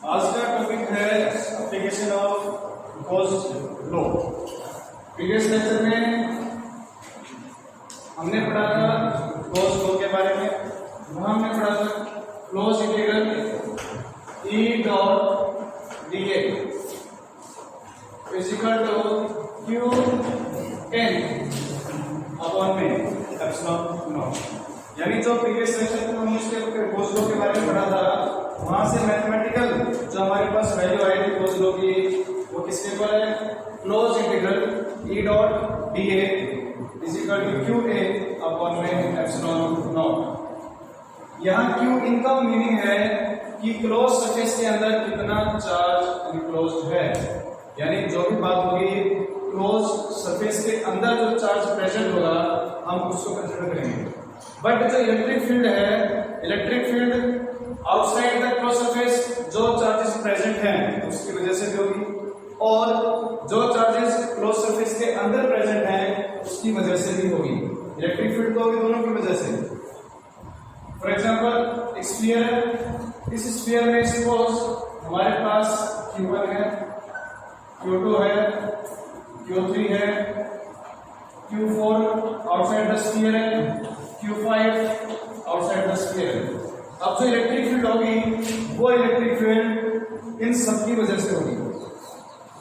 आज का टॉपिक है application of Gauss law. Previous lecture में हमने पढ़ा था गॉस लॉ के बारे में। वहां हमने पढ़ा था closed integral E dot dA equal to Q n upon में एप्सिलॉन नॉट। यानी जो प्रीवियस लेक्चर में हमने इसके गॉस लॉ के बारे में पढ़ा था, वहां से मैथमेटिकल जो हमारे पास वैल्यू आई थी गॉस लॉ की, वो किसके इक्वल है? Closed integral E dot dA is equal to QA upon में एप्सिलॉन नॉट। यहाँ Q इनका मीनिंग है कि क्लोज सरफेस के अंदर कितना चार्ज इनक्लोज्ड है। यानी जो भी बात होगी क्लोज सरफेस के अंदर जो चार्ज प्रेजेंट होगा हम उसको कंसीडर करेंगे। बट जो इलेक्ट्रिक फील्ड है, electric field outside the close surface जो चार्जेस प्रेजेंट हैं उसकी वजह से भी होगी, और जो चार्जेस क्लोज सरफेस के अंदर प्रेजेंट हैं उसकी वजह से भी होगी। इलेक्ट्रिक फील्ड तो होगी दोनों की वजह से। फॉर एग्जांपल एक स्फीयर है, इस स्फीयर में सपोज हमारे पास Q1 है, Q2 है, Q3 है, Q4 आउटसाइड द स्फीयर है, Q5 आउटसाइड द स्फीयर है। अब जो इलेक्ट्रिक फील्ड होगी वो इलेक्ट्रिक फील्ड इन सब की वजह से होगी।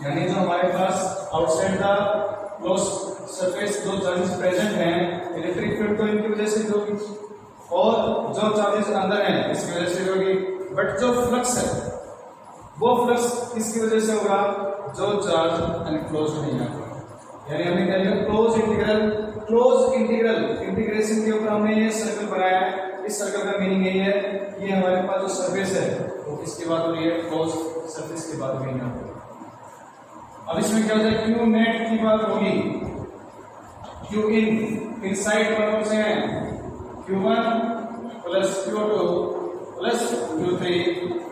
यानी जो हमारे पास आउटसाइड द क्लोज सरफेस जो चार्जेस प्रेजेंट हैं, इलेक्ट्रिक फील्ड तो इनकी वजह से होगी, और जो चार्जेस अंदर हैं इसकी वजह से होगी। बट जो फ्लक्स है वो फ्लक्स किसकी वजह से होगा? जो चार्ज अनक्लोज नहीं है। यानी हमने क्या लिया? क्लोज इंटीग्रल इंटीग्रेशन के ऊपर हमने ये सर्कल बनाया है। इस सर्कल का मीनिंग यही है कि हमारे पास जो सरफेस है वो किसकी बात हो रही है? क्लोज सरफेस की बात हो रही है। अब इसमें क्या हो जाए? क्यू नेट की बात होगी, क्यू इनसाइड कौन से हैं? Q1 plus Q2 plus Q3।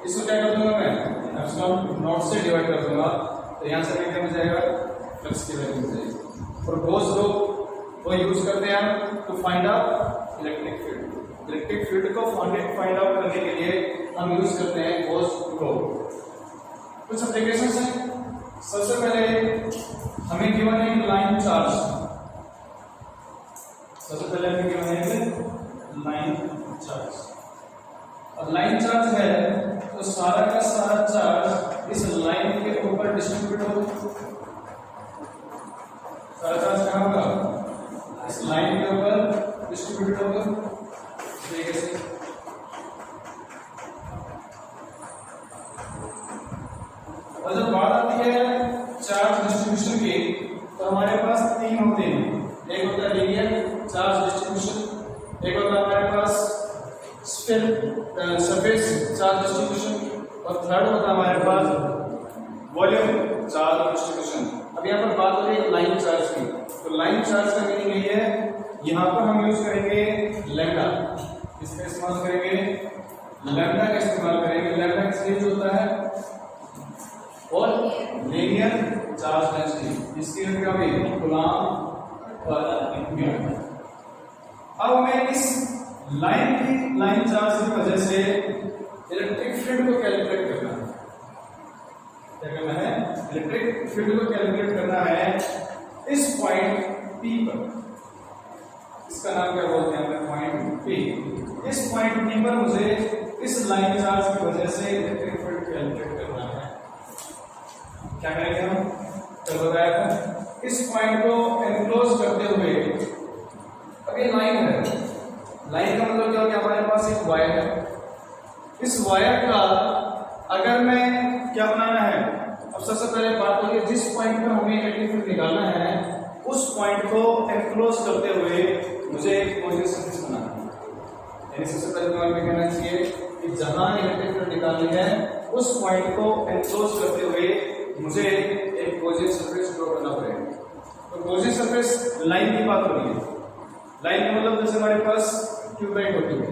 इसको क्या कर दूंगा मैं? एप्सिलॉन नॉट से डिवाइड कर दूंगा, तो यहां से क्या हो जाएगा? फ्लक्स की वैल्यू हो जाएगी। और गॉस लॉ वो यूज करते हैं हम to find out electric field. Electric field को फाइंड आउट करने के लिए हम यूज करते हैं गॉस लॉ। कुछ एप्लीकेशंस हैं। सबसे पहले हमें गिवन है लाइन चार्ज। सबसे पहले हमें गिवन है लाइन चार्ज। और लाइन चार्ज है तो सारा का सारा चार्ज इस लाइन के ऊपर डिस्ट्रीब्यूट होगा। सारा चार्ज कहाँ होगा? इस लाइन के ऊपर डिस्ट्रीब्यूट होगा। देखिए से और जब बात आती है चार्ज डिस्ट्रीब्यूशन की, तो हमारे पास तीन होते हैं। एक होता है लीनियर चार्ज डिस्ट्रीब्यूशन, एक होता है हमारे पास सरफेस चार्ज डिस्ट्रीब्यूशन, और थर्ड होता है हमारे पास वॉल्यूम चार्ज डिस्ट्रीब्यूशन। अब यहाँ पर बात हो रही है लाइन चार्ज की, तो लाइन चार्ज का मीनिंग यही है, यहाँ पर हम यूज करेंगे लैम्डा। इसका इस्तेमाल करेंगे, लैम्डा का इस्तेमाल करेंगे। लैम्डा किस लिए होता है? और लीनियर चार्ज डेंसिटी, इसकी क्या होगी? कूलॉम पर मीटर। अब हमें इस लाइन चार्ज की वजह से इलेक्ट्रिक फील्ड को कैलकुलेट करना है। क्या करना है? इलेक्ट्रिक फील्ड को कैलकुलेट करना है इस पॉइंट P पर। इसका नाम क्या बोलते हैं? Point P। इस पॉइंट P पर मुझे इस लाइन चार्ज की वजह से इलेक्ट्रिक फील्ड कैलकुलेट करना है। क्या करेंगे हम? कल बताया था, इस पॉइंट को एनक्लोज करते हुए, अब ये लाइन है, लाइन का मतलब क्या हो गया? हमारे पास एक वायर है। इस वायर का अगर मैं क्या बनाना है? अब सबसे पहले बात होगी जिस पॉइंट पर हमें इलेक्ट्रिक फील्ड निकालना है उस पॉइंट को एनक्लोज करते हुए मुझे एक पॉजिटिव सरफेस बनाना है। यानी सबसे पहले दिमाग में कहना चाहिए कि जहां इलेक्ट्रिक फील्ड निकालनी है उस पॉइंट को एनक्लोज करते हुए मुझे एक पॉजिटिव सरफेस ड्रॉ करना पड़ेगा। तो पॉजिटिव सरफेस लाइन की बात हो रही है। लाइन का मतलब जैसे हमारे पास ट्यूबलाइट होती है,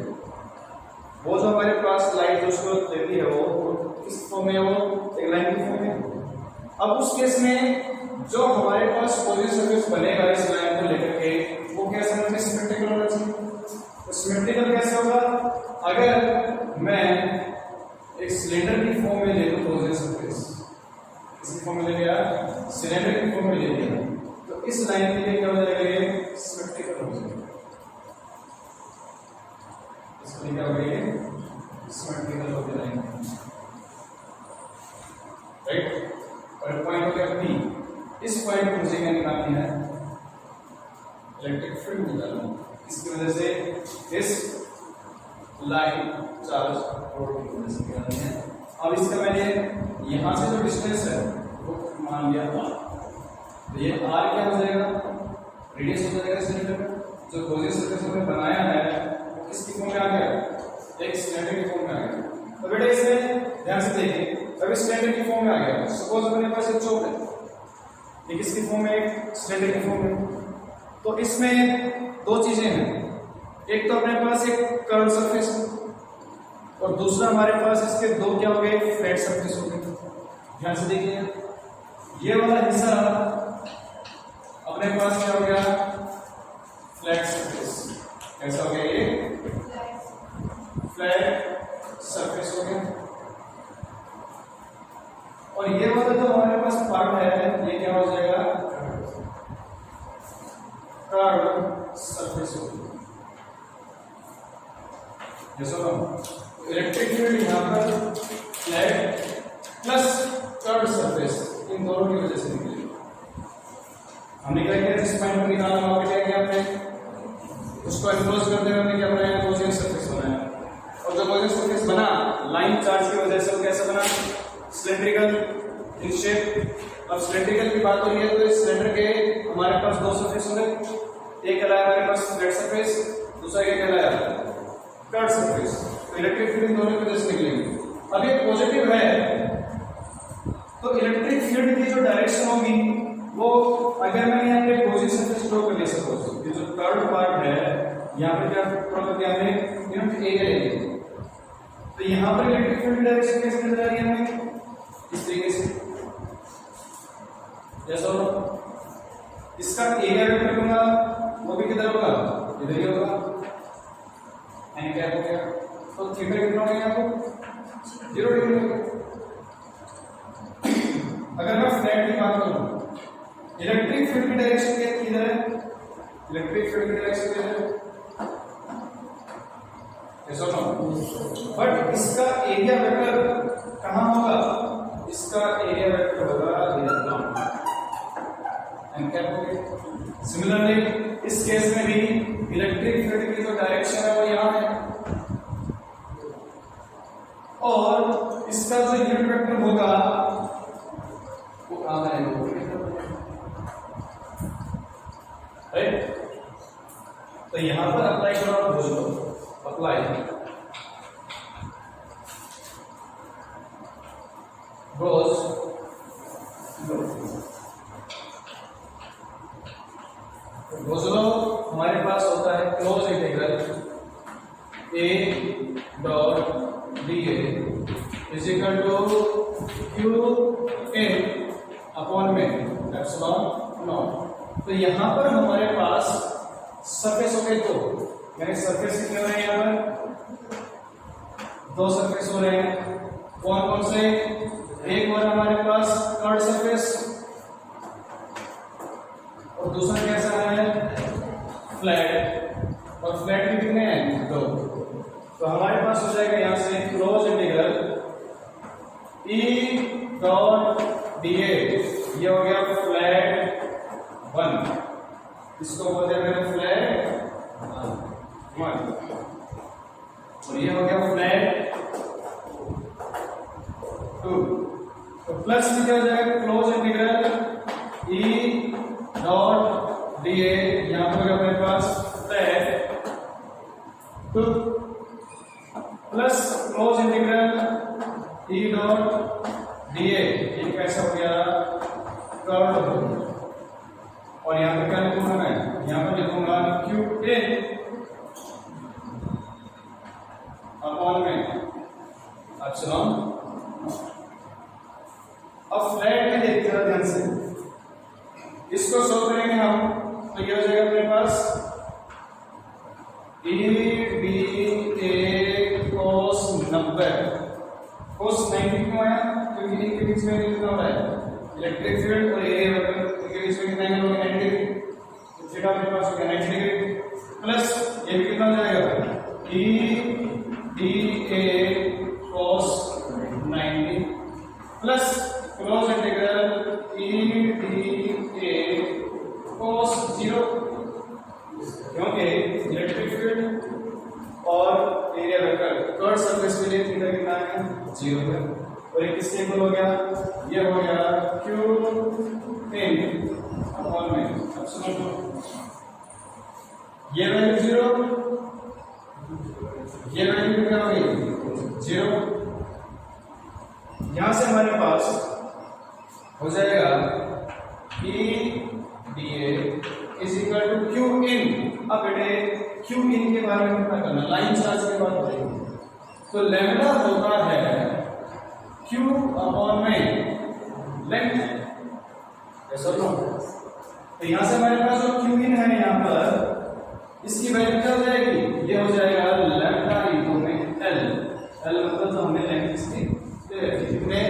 वो जो हमारे पास लाइट जो देती है वो किस फॉर्म में? वो एक लाइन की फॉर्म में। अब उस केस में जो हमारे पास पॉजिटिव सरफेस बनेगा इस लाइन को लेकर के, वो कैसे होना चाहिए? सिमेट्रिकल होना चाहिए। तो सिमेट्रिकल कैसे होगा? अगर मैं एक सिलेंडर की फॉर्म में ले लो क्लोज्ड सरफेस, इसकी फॉर्म में ले लिया, सिलेंडर की फॉर्म में ले लिया, तो इस लाइन के लिए क्या हो जाएगा, ये सिमेट्रिकल हो जाएगा, इसके लिए क्या हो गया, सिमेट्रिकल हो जाएगा, राइट। और पॉइंट हो गया P, इस पॉइंट को मुझे क्या निकालनी है, इलेक्ट्रिक फील्ड निकालना, इसकी वजह से इस लाइन चार्ज रोड की वजह से निकालनी है। अब इसका मैंने यहाँ से जो डिस्टेंस है वो मान लिया R, तो ये R क्या हो जाएगा, रेडियस हो जाएगा सिलेंडर का, जो क्लोज्ड सरफेस हमने बनाया है वो किसकी फॉर्म में आ गया, एक सिलेंडर की फॉर्म में आ गया। तो बेटा इसमें ध्यान से देखिए, अभी सिलेंडर की फॉर्म में आ गया, सपोज अपने पास एक चौक है, ये किसकी फॉर्म में, एक सिलेंडर की फॉर्म में, तो इसमें दो चीजें हैं, एक तो अपने पास एक कर्व सरफेस है और दूसरा हमारे पास इसके दो क्या हो गए, फ्लैट सरफेस हो गए। ध्यान से देखिए, ये वाला हिस्सा अपने पास क्या हो गया, फ्लैट सरफेस, कैसा हो गया, ये फ्लैट सरफेस हो गया, और ये वाला जो हमारे पास पार्ट है ये क्या हो जाएगा, कर्व सरफेस हो गया। इलेक्ट्रिक फील्ड यहाँ पर फ्लैट प्लस कर्व सरफेस, इन दोनों की वजह से निकलेगी। हमने क्या किया, जिस पॉइंट पर निकालना होगा क्या किया हमने, उसको एनक्लोज करते हुए हमने क्या बनाया, क्लोजिंग सरफेस बनाया, और जो क्लोजिंग सरफेस बना लाइन चार्ज की वजह से वो कैसे बना, सिलेंड्रिकल इन शेप। अब सिलेंड्रिकल की बात हो रही है तो इस सिलेंडर के हमारे पास दो सरफेस होंगे, एक कहलाया हमारे पास फ्लैट सरफेस, दूसरा क्या कहलाया, कर्व सरफेस। तो इलेक्ट्रिक फील्ड दोनों की वजह से निकलेंगे। अब ये पॉजिटिव है तो इलेक्ट्रिक फील्ड की जो डायरेक्शन होगी वो, अगर मैंने यहाँ पे क्लोजिंग सरफेस ड्रॉ कर लिया, सपोज ये जो कर्व पार्ट है यहाँ पे क्या ड्रॉ कर दिया हमने, यूनिट ए है, तो यहाँ पर इलेक्ट्रिक फील्ड की डायरेक्शन कैसे नजर आ रही है हमें, इस तरीके से, जैसा इसका एरिया वेक्टर लूंगा वो भी किधर होगा, इधर ही होगा, एन क्या हो गया, तो थीटा कितना हो गया आपको, 0 डिग्री हो गया। अगर मैं फ्लैट की बात करूं, इलेक्ट्रिक फील्ड की डायरेक्शन क्या किधर है, इलेक्ट्रिक फील्ड की डायरेक्शन किधर है, ऐसा ना, बट इसका एरिया वेक्टर कहां होगा, इसका एरिया वेक्टर होगा इधर, एन क्या हो गया। सिमिलरली इस केस में भी इलेक्ट्रिक फील्ड की जो डायरेक्शन है वो यहां है, और इसका जो यूनिट वेक्टर होगा वो कहां है, राइट। तो यहां पर अप्लाई करो और बोल दो, अप्लाई गोज लो, हमारे पास होता है closed integral a dot dA is equal to q upon में एप्सिलॉन नॉट। तो यहां पर हमारे पास सरफेस हो गए दो, यानी सरफेस कितने हो रहे हैं, यहां पर दो सरफेस हो रहे हैं, कौन कौन से, एक और हमारे पास कर्व सरफेस और दूसरा कैसा है, फ्लैट, और फ्लैट भी कितने हैं, दो। तो हमारे पास हो जाएगा यहां से close integral E dot dA, ये हो गया फ्लैट 1, इसको बोलते हैं फ्लैट 1, और ये हो गया फ्लैट 2। तो प्लस में क्या हो जाएगा, close integral E dot dA, यहां पर हमारे पास flat 2 plus close integral E dot dA, ये कैसा हो गया, कर्व हो गया। और यहां पर क्या लिखूंगा मैं, यहां पर लिखूंगा QA अपॉन में एप्सिलॉन। अब फ्लैट में देखते हैं ध्यान से, इसको सॉल्व करेंगे हम, तो ये हो जाएगा अपने पास EDA cos 90 cos 90 क्यों आया? क्योंकि इनके बीच में कितना हो रहा है इलेक्ट्रिक फील्ड और एरिया वेक्टर, इनके बीच में कितना एंगल हो गया 90 डिग्री, तो थीटा अपने पास हो गया 90 डिग्री प्लस ये भी कितना हो जाएगा e dA cos 90 plus close integral e dA cos 0, क्योंकि इलेक्ट्रिक फील्ड और एरिया वेक्टर कर्व सरफेस के लिए थीटा कितना है 0 है, और ये किसके इक्वल हो गया? ये हो गया q in अपॉन में एप्सिलॉन 2, ये वैल्यू 0, ये वैल्यू क्या हो गई 0। यहां से हमारे पास हो जाएगा e dA is equal to q in। अब बेटे q in के बारे में पता करना, लाइन चार्ज के बारे में बताइए। तो लैम्डा होता है q अपॉन में लेंथ, ऐसा लो। तो यहां से हमारे पास जो q in है यहाँ पर, इसकी वैल्यू क्या हो जाएगी? ये हो जाएगा लैम्डा इनटू में l। l मतलब जो हमने लेंथ इसकी कितने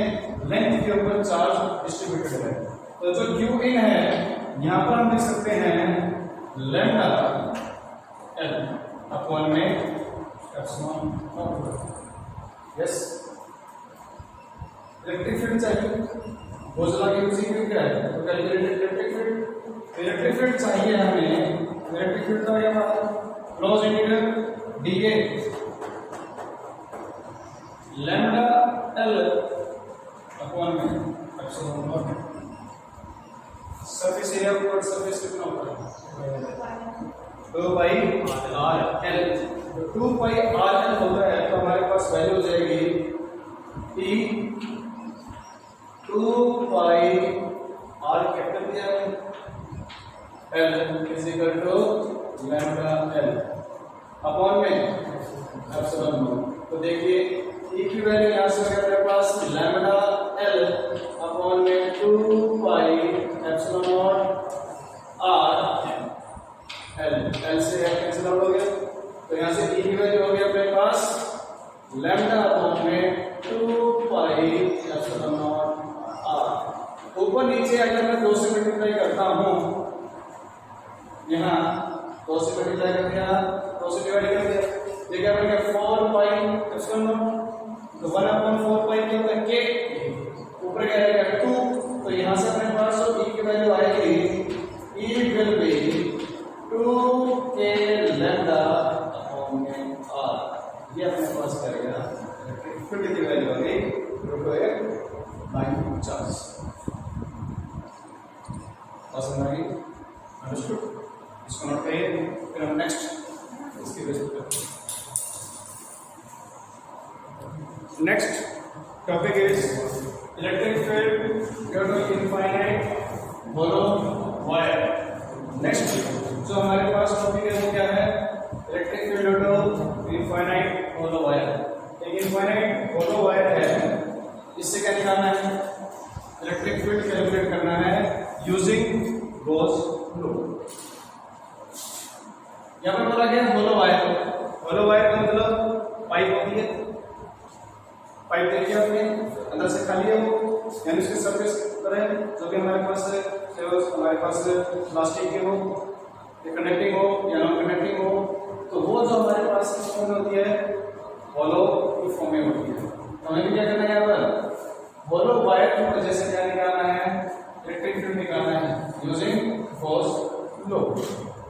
लेंथ के ऊपर चार्ज डिस्ट्रीब्यूटेड है। तो जो q in है यहाँ पर हम लिख सकते हैं लैम्डा l अपॉन में epsilon not. Yes, electric field चाहिए, बोझला की यूजिंग फील्ड क्या है? तो calculated electric field, electric field चाहिए हमें। इलेक्ट्रिक फील्ड का क्या बात है? Closed integral dA lambda l upon में एप्सिलॉन नॉट। सरफेस एरिया पर सरफेस कितना होता है 2 पाई r l। 2 पाई r l होता है तो हमारे पास वैल्यू हो जाएगी e 2 पाई r कैपिटल दिया है l is equal to lambda l upon में एप्सिलॉन नॉट। तो देखिए e की वैल्यू यहां से हमारे पास लैम्डा l अपॉन में 2 pi epsilon not r l, l से कैंसिल आउट हो गया। तो यहां से e की वैल्यू हो गया अपने पास लैम्डा अपॉन में 2 पाई एप्सिलॉन नॉट r। ऊपर नीचे अगर मैं 2 से मल्टीप्लाई करता हूं, यहां 2 से मल्टीप्लाई कर दिया, 2 से डिवाइड कर दिया, ये क्या बन गया 4 पाई एप्सिलॉन नॉट। तो 1 अपॉन 4 पाई क्या होता है k, ऊपर क्या रहेगा 2। तो यहां से अपने पास जो e की वैल्यू आएगी e will be 2k lambda upon में r। ये अपने पास करेगा इलेक्ट्रिक फील्ड की वैल्यू आ गई 950। पसंद आ गई? अंडरस्टूड? इसको नोट करिए, फिर हम नेक्स्ट इसके बेस पर next topic is electric field due to infinite hollow wire. Next जो हमारे पास टॉपिक है वो क्या है? Electric field due to infinite hollow wire. एक इनफाइनाइट होलो वायर है, इससे क्या निकालना है? इलेक्ट्रिक फील्ड कैलकुलेट करना है यूजिंग गॉस लॉ। यहाँ पर बोला गया होलो वायर। होलो वायर का मतलब पाइप होती है, पाइप देखिए आपने अंदर से खाली है वो, यानी उसके सरफेस पर है जो भी हमारे पास है, हमारे पास प्लास्टिक के हो या कंडक्टिंग हो या नॉन कंडक्टिंग हो, तो वो जो हमारे पास फॉर्म में होती है होलो की फॉर्म में होती है। तो हमें भी क्या करना है यहाँ पर? होलो वायर की वजह से क्या निकालना है? इलेक्ट्रिक फील्ड निकालना है यूजिंग गॉस लॉ।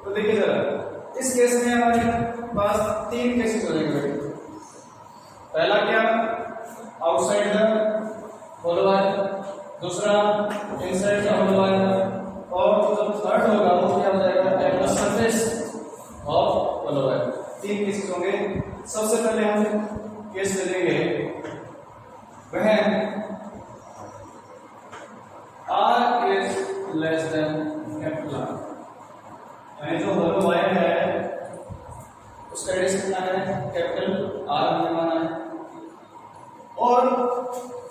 तो देखिए जरा, इस केस में हमारे पास 3 केसेस हो जाएंगे। पहला क्या? आउटसाइड द होलो वायर, दूसरा इनसाइड द होलो वायर, और जो थर्ड होगा वो क्या हो जाएगा? At the surface of hollow wire. 3 cases होंगे। सबसे पहले हम केस ले लेंगे वह r is less than capital R, यानी जो होलो वायर है उसका रेडियस कितना है? कैपिटल R हमें माना है, और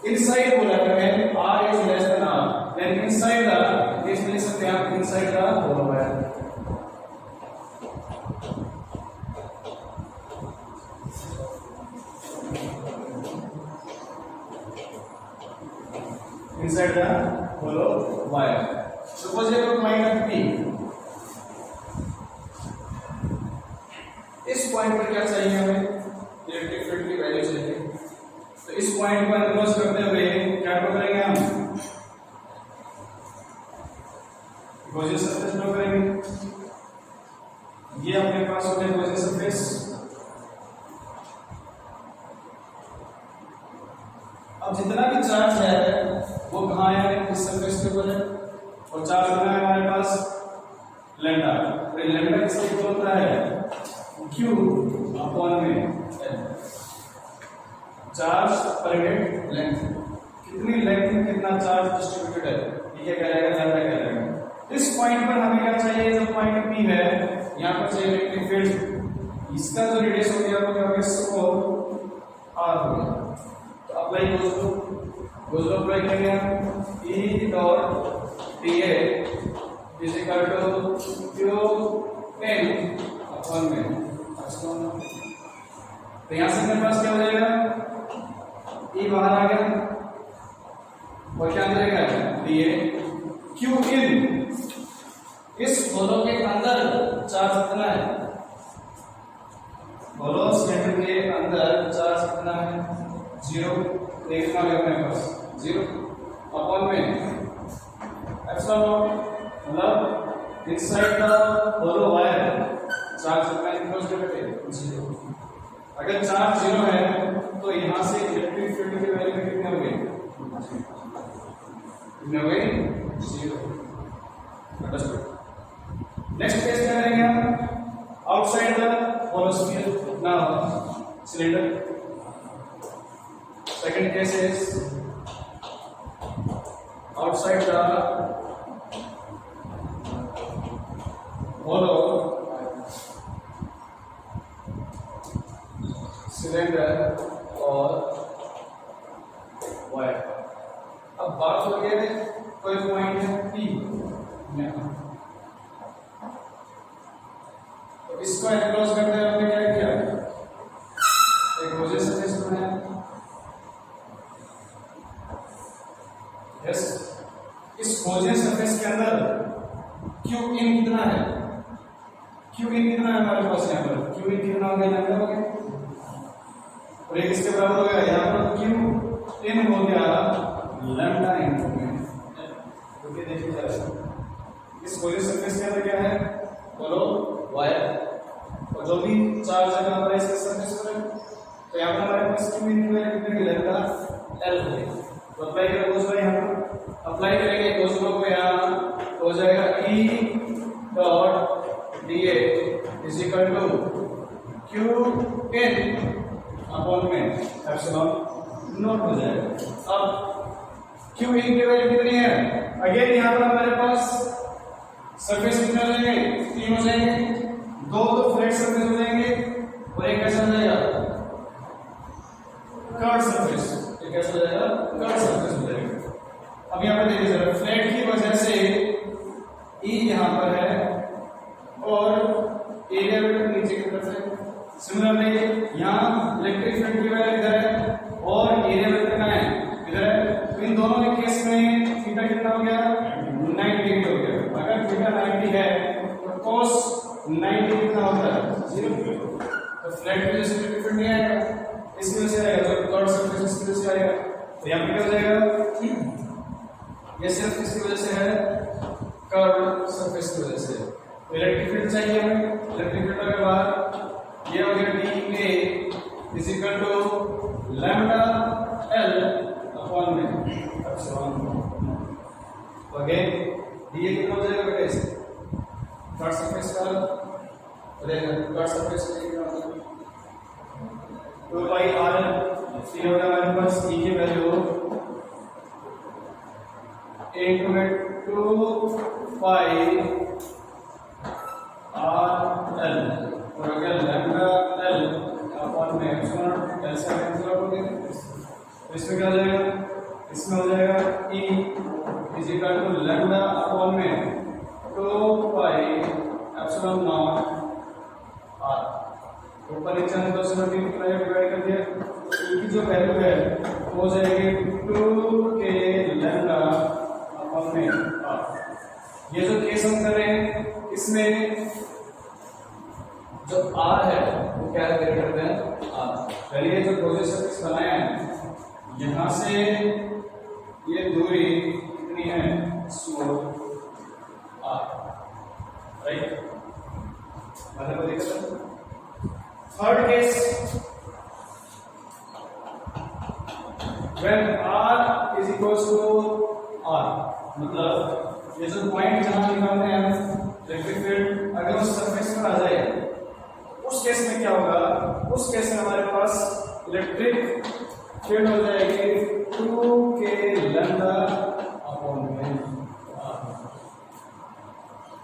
इनसाइड बोला है r is less than R, यानी इनसाइड द, इसमें लिख सकते हैं आप inside the hollow wire. inside the hollow wire. Suppose you have a point of P. इस पॉइंट पर क्या चाहिए हमें? इलेक्ट्रिक फील्ड की वैल्यू चाहिए। तो इस पॉइंट को अप्रोच करते हुए क्या ड्रॉ करेंगे हम? गॉसियन सरफेस ड्रॉ करेंगे। ये अपने पास हो गया गॉसियन सरफेस। अब जितना भी चार्ज है वो कहाँ है? इस सरफेस के ऊपर है। और चार्ज कितना है हमारे पास? लैम्डा। तो लैम्डा किसके इक्वल होता है? Q अपॉन में L। Charge per unit length, कितनी लेंथ में कितना चार्ज डिस्ट्रीब्यूटेड है, ये क्या कहलाएगा? लैम्डा कहलाएगा। इस पॉइंट पर हमें क्या चाहिए? जो पॉइंट P है यहाँ पर चाहिए इलेक्ट्रिक फील्ड। इसका जो रेडियस हो गया वो क्या हो गया? स्मॉल r हो गया। तो अप्लाई गोज लो अप्लाई करेंगे हम। E dot dA is equal to Q N upon में। तो यहां से मेरे पास क्या हो जाएगा? E बाहर आ गया और क्या अंदर रहेगा? dA Q in। इस होलो के अंदर चार्ज कितना है? होलो सिलेंडर के अंदर चार्ज कितना है? 0। देखना है अपने पास 0 अपॉन में एप्सिलॉन मतलब inside the hollow wire charge कितना है? 0। अगर चार्ज 0 है तो यहां से इलेक्ट्रिक फील्ड की वैल्यू कितनी हो गई? 0। अंडरस्टूड। नेक्स्ट केस क्या करेंगे हम? आउटसाइड द होलो स्फीयर ना cylinder. Second case is outside the hollow cylinder और वायर। अब बात हो गई है कोई पॉइंट है P यहाँ, तो इसको एप्रोच करते हुए हमने क्या किया? एक गॉसियन सरफेस बनाया। यस, इस गॉसियन सरफेस के अंदर Q in कितना है? Q in कितना है हमारे पास यहाँ पर? Q in कितना हो गया? लैम्डा हो गया। और एक इसके बराबर हो गया यहाँ पर Q in हो गया लैम्डा इन हो गया। ओके देखिए जरा इस गॉसियन सरफेस के अंदर क्या है? होलो वायर और जो भी चार्ज है हमारा इसके सरफेस पर है। तो यहाँ पर हमारे पास Q in की वैल्यू कितनी है? लैम्डा L हो गई। तो अप्लाई करें गोस लो यहाँ पर। अप्लाई करेंगे गोस लो को यहाँ हो जाएगा E dot dA is equal to Q in upon में एप्सिलॉन नॉट हो जाएगा। अब Q in की वैल्यू कितनी है? अगेन यहाँ पर हमारे पास सरफेस कितने हो जाएंगे? 3 हो जाएंगे। दो तो फ्लैट सरफेस हो जाएंगे और एक कैसा हो जाएगा? Curve surface. ये कैसा हो जाएगा? कर्व सरफेस हो जाएगा। अब यहाँ पे देखिए जरा, फ्लैट की वजह से E यहाँ पर है और एरिया वेक्टर नीचे की तरफ है। सिमिलरली यहाँ इलेक्ट्रिक फील्ड की वैल्यू इधर है और एरिया वेक्टर कहाँ है? इधर है। तो इन दोनों के केस में थीटा कितना हो गया? 90 डिग्री हो गया। अगर थीटा 90 है तो cos 90 कितना होता है? 0। तो फ्लैट की वजह से इलेक्ट्रिक फील्ड नहीं आएगा, इसकी वजह से आएगा। तो कर्व सरफेस इसकी वजह से आएगा। तो यहाँ पे क्या हो जाएगा? ये सिर्फ इसकी वजह से है, कर्व सरफेस की वजह से। तो इलेक्ट्रिक फील्ड चाहिए हमें। इलेक्ट्रिक फील्ड के बाद ये हो गया dA is equal to lambda L upon में एप्सिलॉन। तो अगेन dA कितना हो जाएगा बेटा? इसे कर्व सरफेस का रहेगा। कर्व सरफेस कितना हो जाएगा? 2πr। ये होगा हमारे पास E की वैल्यू 8/2πRL और अगर लैम्डा L अपॉन में एप्सिलॉन L से कैंसिल हो गया। तो इसमें क्या हो जाएगा? इसमें हो जाएगा E is equal to lambda upon में 2π एप्सिलॉन नॉट R। ऊपर नीचे हम 2 से मल्टीप्लाई डिवाइड कर दिया। तो E की जो वैल्यू है वो हो जाएगी 2k लैम्डा लैम्डा अपॉन में आर। ये जो केस हम कर रहे हैं इसमें जो आर है वो क्या वेरी करते हैं आर। चलिए जो क्लोजर सरफेस बनाया है यहां से ये दूरी कितनी है स्मॉल आर, राइट। मतलब को देखो third case when r is equals to r, मतलब ये जो पॉइंट जहां निकाल रहे हैं इलेक्ट्रिक फील्ड अगर उस सरफेस पर आ जाए उस केस में क्या होगा, उस केस में हमारे पास इलेक्ट्रिक फील्ड हो जाएगी 2k लैम्डा अपॉन में r,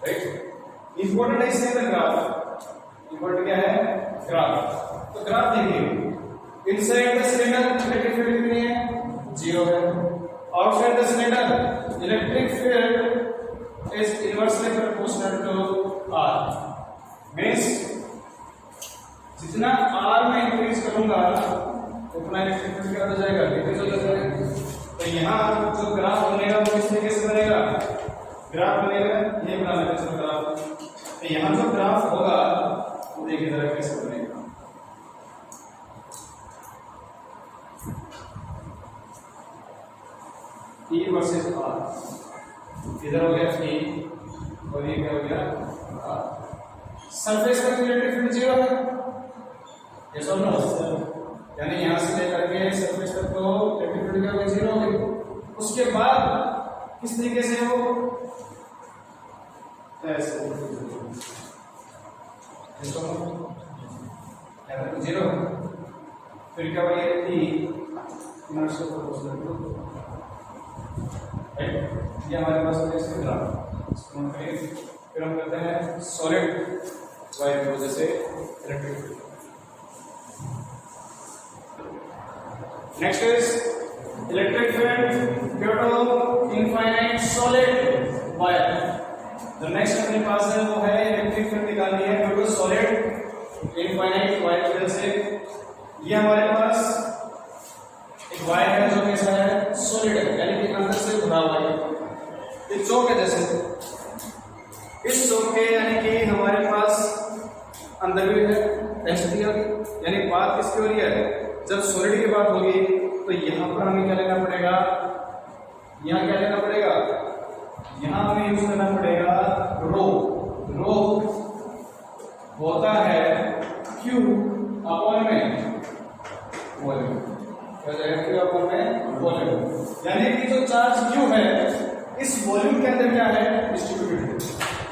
राइट। इंपॉर्टेंट है इसमें ग्राफ, इंपॉर्टेंट क्या है ग्राफ। तो ग्राफ देखिए inside the cylinder electric field कितनी है 0 है, outside the cylinder electric field is inversely proportional to r। Means जितना r में इंक्रीज करूंगा उतना इलेक्ट्रिक फील्ड क्या हो जाएगा डिक्रीज हो जाएगा। तो यहां जो ग्राफ बनेगा वो किस तरीके से बनेगा, ग्राफ बनेगा ये बनाना है चलो ग्राफ। तो यहां जो ग्राफ होगा वो देखिए जरा कैसे बनेगा। E वर्सेस R, इधर हो गया E और ये क्या हो गया R। सरफेस पर इलेक्ट्रिक फील्ड 0 है, यस और नो, यानी यहां से लेकर के सरफेस तक तो इलेक्ट्रिक फील्ड क्या हो गया 0 हो गई। उसके बाद किस तरीके से हो ऐसे इसको 0, फिर क्या हुआ ये E इनवर्सली प्रोपोर्शनल टू, ये हमारे पास हो गया ग्राफ। इसको हम करेंगे फिर हम करते हैं सॉलिड वायर की वजह से electric field. Next is electric field due to infinite solid wire. जो नेक्स्ट अपने पास है वो है इलेक्ट्रिक फील्ड निकालनी है due to solid infinite wire की वजह से। ये हमारे पास एक वायर है जो कैसा है सॉलिड है, यानी कि अंदर से भरा हुआ है, एक चौक है जैसे। इस चौक के यानी कि हमारे पास अंदर भी है डेंसिटी होगी, यानी बात किसकी हो रही है जब सॉलिड की बात होगी तो यहां पर हमें क्या लेना पड़ेगा, यहां क्या लेना पड़ेगा, यहां हमें यूज करना पड़ेगा रो। रो होता है Q अपॉन में वॉल्यूम, Q अपॉन में वॉल्यूम, यानी कि जो चार्ज Q है इस वॉल्यूम के अंदर क्या है डिस्ट्रीब्यूटेड।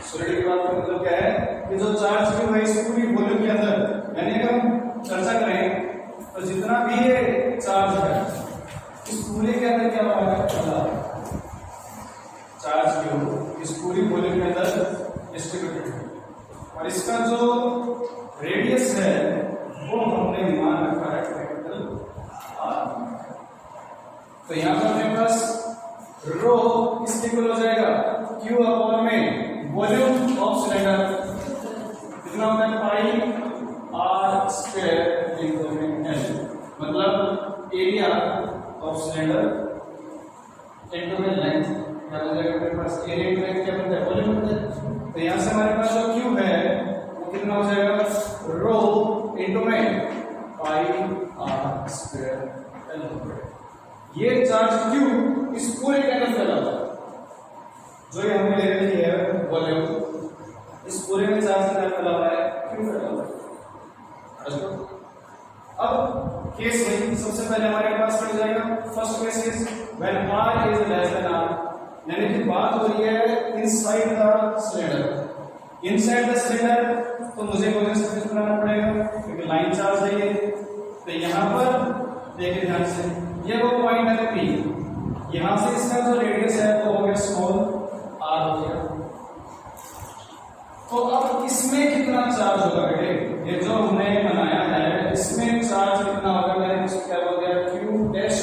सॉलिड की बात का मतलब क्या है कि जो चार्ज Q है इस पूरी वॉल्यूम के अंदर, यानी अगर हम चर्चा करें तो जितना भी ये चार्ज है इस पूरे के अंदर क्या हुआ है चार्ज Q इस पूरी वॉल्यूम के अंदर डिस्ट्रीब्यूटेड है। और इसका जो रेडियस है वो हमने मान रखा है कैपिटल R। तो यहां पर हमारे पास रो इसके इक्वल हो जाएगा Q अपॉन में वॉल्यूम ऑफ सिलेंडर, कितना होता है पाई R स्क्वायर इनटू में L, मतलब एरिया ऑफ सिलेंडर इनटू में लेंथ क्या हो जाएगा मेरे पास, एरिया इनटू लेंथ क्या बनता है वॉल्यूम बनता है। तो यहां से हमारे पास जो Q है वो कितना हो जाएगा रो इनटू में पाई R स्क्वायर L। ये चार्ज Q इस पूरे के अंदर फैला हुआ है, जो ये हमने ले रखी है वॉल्यूम, इस पूरे में चार्ज कितना फैला हुआ है Q फैला हुआ है। अब केस में सबसे पहले हमारे पास पड़ जाएगा first case is when R is less than R, यानी कि बात हो रही है inside the cylinder. Inside the cylinder तो मुझे कोई सरफेस बनाना पड़ेगा क्योंकि लाइन चार्ज है ये। तो यहां पर देखिए ध्यान से ये वो पॉइंट है P, यहां से इसका जो रेडियस है वो हो गया स्मॉल r हो गया। तो अब इसमें कितना चार्ज होगा बेटे, ये जो हमने बनाया है इसमें चार्ज कितना होगा, मैंने इसको क्या बोल दिया Q डैश,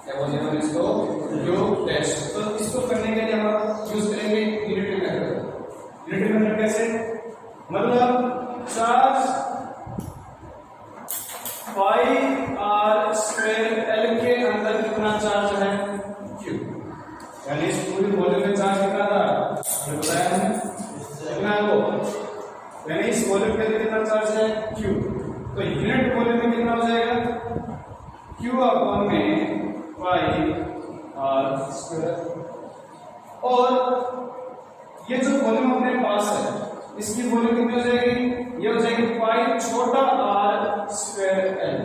क्या बोल दिया मैंने इसको Q डैश। तो इसको करने के लिए हम यूज करेंगे यूनिटरी मेथड। यूनिटरी मेथड कैसे, मतलब चार्ज पाई R स्क्वायर L के अंदर कितना चार्ज है ये बताया हमने कितना है वो, यानी इस वॉल्यूम के अंदर कितना चार्ज है Q, तो यूनिट वॉल्यूम में कितना हो जाएगा Q अपॉन में पाई आर स्क्वायर। और ये जो वॉल्यूम अपने पास है इसकी वॉल्यूम कितनी हो जाएगी, ये हो जाएगी पाई छोटा आर स्क्वायर एल,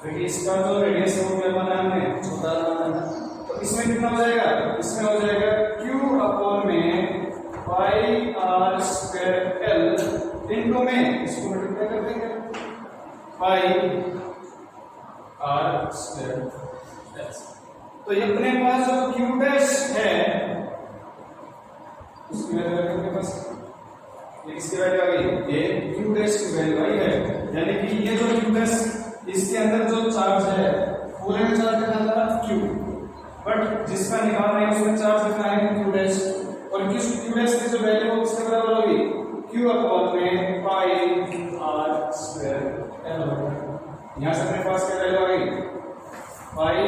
क्योंकि इसका जो रेडियस है वो क्या बनाया हमने, छोटा बनाना है। तो इसमें कितना हो जाएगा, इसमें हो जाएगा Q अपॉन में पाई आर स्क्वायर एल इनटू में इसको मल्टीप्लाई कर देंगे पाई आर स्क्वायर एल। तो ये अपने पास जो Q डैश है उसकी वैल्यू अपने पास ये किसकी वैल्यू आ गई, ये Q डैश की वैल्यू आई है, यानी कि ये जो Q डैश इसके अंदर जो चार्ज है पूरे में चार्ज कितना था Q, बट जिसका निकाल रहे हैं उसमें चार्ज कितना है Q डैश, और Q डैश की जो वैल्यू है उसके बराबर होगी Q अपॉन में पाई आर स्क्वायर एल। यहां से अपने पास क्या वैल्यू आ गई, पाई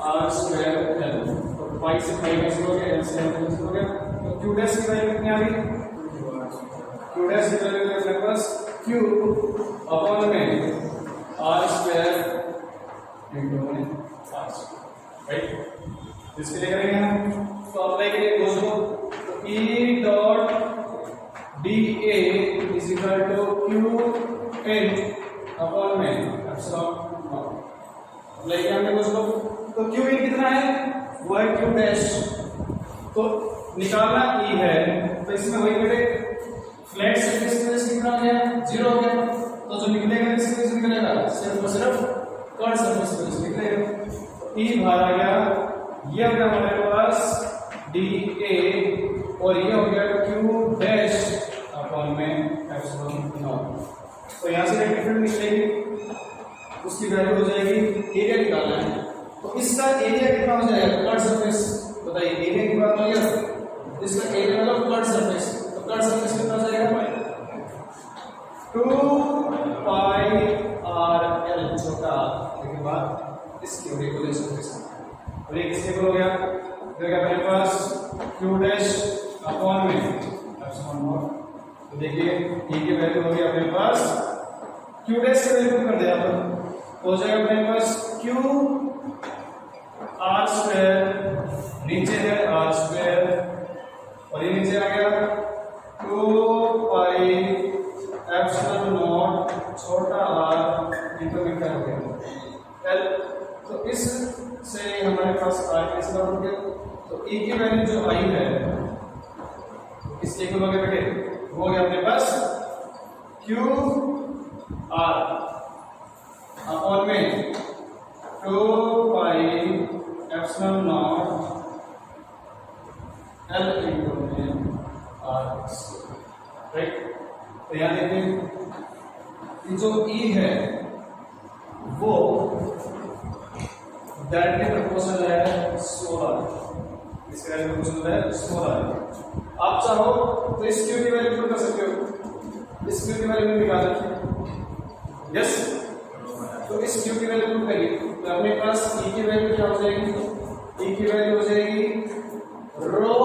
आर स्क्वायर एल, तो पाई से पाई कैंसिल हो गया, एल से एल कैंसिल हो गया, तो Q डैश की वैल्यू कितनी आ गई, Q डैश की वैल्यू अपने पास Q अपॉन में आर स्क्वायर इनटू में आर स्क्वायर, राइट। इसके लिए करेंगे हम, तो अप्लाई करिए दोस्तों, तो E dot D A is equal to Q N upon में एप्सिलॉन नॉट। अप्लाई किया हमने दोस्तों, तो Q इन कितना है, वो है Q डैश, तो निकालना E है, तो इसमें वही बेटे फ्लैट सरफेस का कितना हो गया, 0 हो गया, तो जो निकलेगा इससे किस निकलेगा, सिर्फ और सिर्फ कर्व सरफेस पर निकलेगा। E बाहर आ गया, ये हो गया हमारे पास डी ए और ये हो गया Q डैश अपॉन में एप्सिलॉन नॉट। तो यहाँ से डिफरेंट निकलेगी, उसकी वैल्यू हो जाएगी, एरिया निकालना है, तो इसका एरिया कितना हो जाएगा, कर्व सरफेस, बताइए एरिया की बात हो गया, इसका एरिया मतलब कर्व सरफेस, तो कर्व सरफेस कितना हो जाएगा 2 पाई आर एल छोटा के बाद इसकी और इक्वल सरफेस, और ये किसके हो गया, अपने पास Q डैश अपॉन में एप्सिलॉन नॉट। तो देखिए E की वैल्यू हो गई अपने पास, Q डैश की वैल्यू कर दिया अपन, हो जाएगा अपने पास Q आर स्क्वायर, नीचे है आर स्क्वायर और ये नीचे आ गया 2 पाई एप्सिलॉन नॉट छोटा r इनटू में क्या हो गया एल। तो इस से हमारे पास r कैसे हो गया, तो E की वैल्यू जो आई है इसके इक्वल हो गया बेटे, वो हो गया अपने पास Q R अपॉन में 2 pi epsilon not L into में R, राइट। तो यहाँ देखिए जो E है वो डायरेक्टली प्रोपोर्शनल है 16, इसका प्रोपोर्शनल है 16। आप चाहो तो इस Q की वैल्यू कर सकते हो, इस Q की वैल्यू निकाल सकते, यस। तो इस Q की वैल्यू पुट करिए, तो अपने पास E की वैल्यू क्या हो जाएगी, E की वैल्यू हो जाएगी रो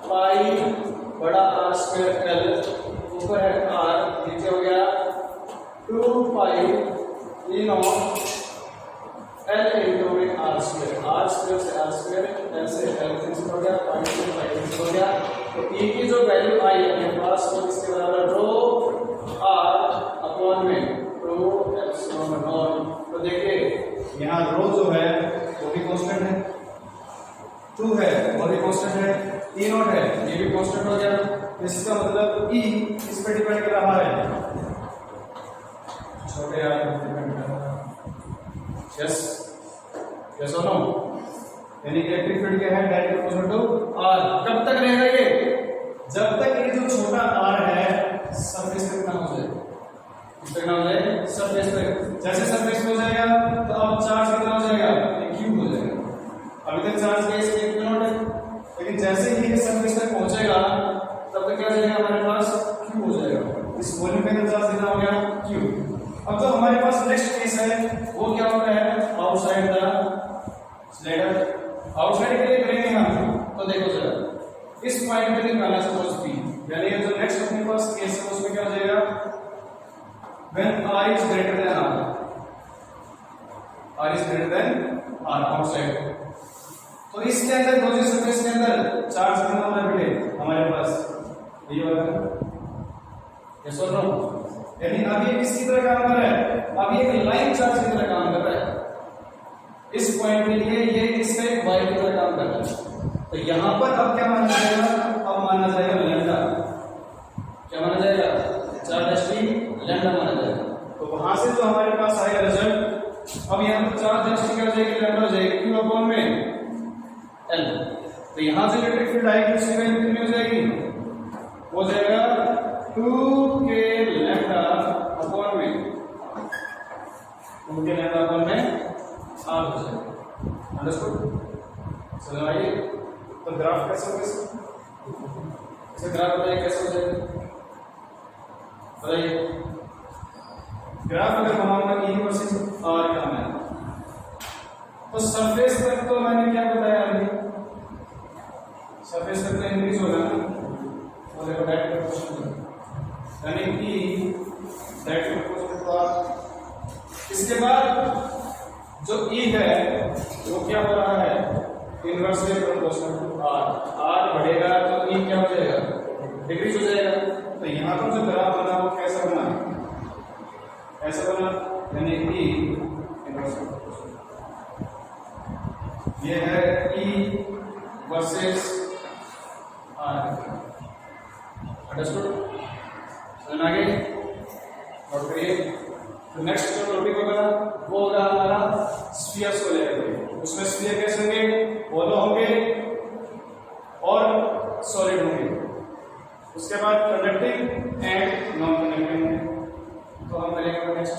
पाई बड़ा R स्क्वायर L, ऊपर है R, नीचे हो गया 2 पाई E नॉट L इनटू में R स्क्वायर, R स्क्वायर से R स्क्वायर, L से L कैंसिल हो गया, पाई से पाई कैंसिल हो गया। तो E की जो वैल्यू आई अपने पास वो किसके बराबर, रो R अपॉन में रो एप्सिलॉन नॉट। तो देखिए यहाँ रो जो है वो भी कांस्टेंट है, 2 है वो भी कांस्टेंट है, E नॉट है ये भी कांस्टेंट हो गया, इसका मतलब E इस पे डिपेंड कर रहा है, छोटे r पे डिपेंड कर रहा है, यस यस और नो। यानी इलेक्ट्रिक फील्ड क्या है, डायरेक्ट प्रोपोर्शनल टू r। कब तक रहेगा ये, जब तक ये जो छोटा r है सरफेस पे कितना हो जाए, कितना हो जाए सरफेस पे, जैसे सरफेस पे हो जाएगा तो अब चार्ज कितना हो जाएगा, ये क्यूब हो जाएगा। अभी तक चार्ज का इसके इक्विवेलेंट है, लेकिन जैसे ही ये सरफेस तक पहुंचेगा तब तक क्या हो जाएगा, हमारे पास क्यूब हो जाएगा, इस वॉल्यूम के अंदर चार्ज कितना हो गया, क्यूब। अब जो हमारे पास नेक्स्ट केस है वो क्या होता है, आउटसाइड द सिलेंडर। आउटसाइड के लिए करेंगे हम, तो देखो जरा इस पॉइंट पे निकालना सपोज P, यानी ये जो नेक्स्ट अपने पास केस है उसमें क्या हो जाएगा, when r is greater than r is greater than r outside. तो इसके अंदर क्लोज्ड सरफेस के अंदर चार्ज कितना होना है बेटे हमारे पास, ये वाला यस और नो, यानी अभी किसकी तरह काम कर रहा है, अभी एक लाइन चार्ज की तरह काम कर रहा है। इस पॉइंट के लिए ये इसका एक y की तरह काम कर रहा है। तो यहां पर अब क्या माना जाएगा, अब माना जाएगा लैम्डा, क्या माना जाएगा, चार्ज टी लैम्डा माना जाएगा। तो वहां से जो हमारे पास आएगा रिजल्ट, अब यहां पर चार्ज डेंसिटी क्या हो जाएगी, लैम्डा हो जाएगी क्यू अपॉन में एल। तो यहां से इलेक्ट्रिक फील्ड आएगी उसकी वैल्यू कितनी हो जाएगी, हो जाएगा 2k लैम्डा अपॉन में 2k लैम्डा अपॉन में आर हो जाएगा। अंडरस्टूड? चलो आइए, तो ग्राफ कैसे होगा इसका ग्राफ बताइए कैसे हो जाएगा, बताइए। ग्राफ अगर बनाऊंगा E वर्सेस R का है, तो सरफेस तक तो मैंने क्या बताया अभी, सरफेस तक तो इंक्रीज होगा ना, और देखो डायरेक्ट प्रोपोर्शनल यानी कि डायरेक्ट प्रोपोर्शनल टू R। इसके बाद जो E है वो क्या हो रहा है, inversely proportional to R। R बढ़ेगा तो E क्या हो जाएगा, डिक्रीज हो जाएगा। तो यहाँ पर जो ग्राफ बना वो कैसा बना, ऐसा बना, यानी E इनवर्सली प्रोपोर्शनल, ये है E वर्सेस R। अंडरस्टूड? समझ आ गई? और करिए। तो नेक्स्ट जो टॉपिक होगा वो होगा हमारा स्फीयर्स को लेकर। उसमें स्फीयर कैसे होंगे, होलो होंगे और सॉलिड होंगे। उसके बाद कंडक्टिंग एंड नॉन कंडक्टिंग होंगे। तो हम करेंगे नेक्स्ट